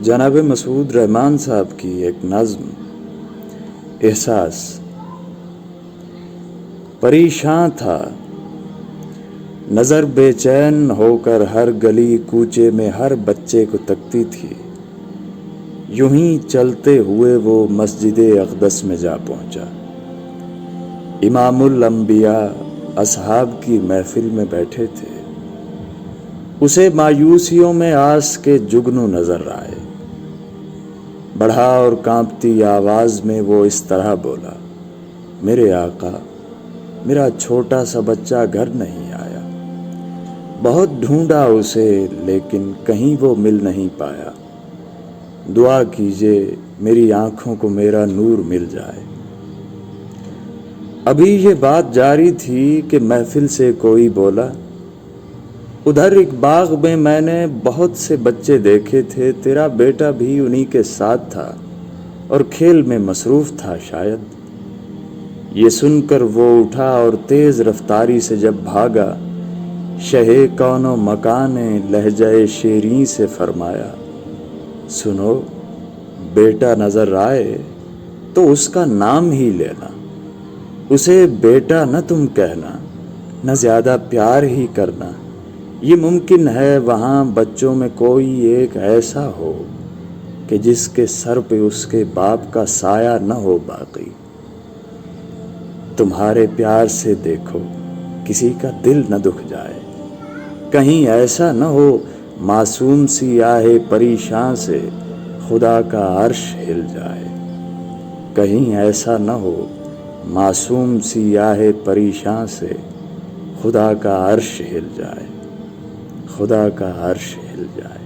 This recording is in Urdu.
جناب مسعود رحمان صاحب کی ایک نظم احساس۔ پریشاں تھا نظر بے چین ہو کر ہر گلی کوچے میں ہر بچے کو تکتی تھی، یوں ہی چلتے ہوئے وہ مسجد اقدس میں جا پہنچا۔ امام الانبیاء اصحاب کی محفل میں بیٹھے تھے، اسے مایوسیوں میں آس کے جگنو نظر آئے۔ بڑھا اور کانپتی آواز میں وہ اس طرح بولا، میرے آقا، میرا چھوٹا سا بچہ گھر نہیں آیا، بہت ڈھونڈا اسے لیکن کہیں وہ مل نہیں پایا، دعا کیجئے میری آنکھوں کو میرا نور مل جائے۔ ابھی یہ بات جاری تھی کہ محفل سے کوئی بولا، ادھر ایک باغ میں نے بہت سے بچے دیکھے تھے، تیرا بیٹا بھی انہی کے ساتھ تھا اور کھیل میں مصروف تھا شاید۔ یہ سن کر وہ اٹھا اور تیز رفتاری سے جب بھاگا، شہ کون و مکان نے لہجہ شیریں سے فرمایا، سنو، بیٹا نظر آئے تو اس کا نام ہی لینا، اسے بیٹا نہ تم کہنا، نہ زیادہ پیار ہی کرنا، یہ ممکن ہے وہاں بچوں میں کوئی ایک ایسا ہو کہ جس کے سر پہ اس کے باپ کا سایہ نہ ہو باقی۔ تمہارے پیار سے دیکھو کسی کا دل نہ دکھ جائے، کہیں ایسا نہ ہو معصوم سی آہ پریشاں سے خدا کا عرش ہل جائے، کہیں ایسا نہ ہو معصوم سی آہ پریشاں سے خدا کا عرش ہل جائے، خدا کا عرش ہل جائے۔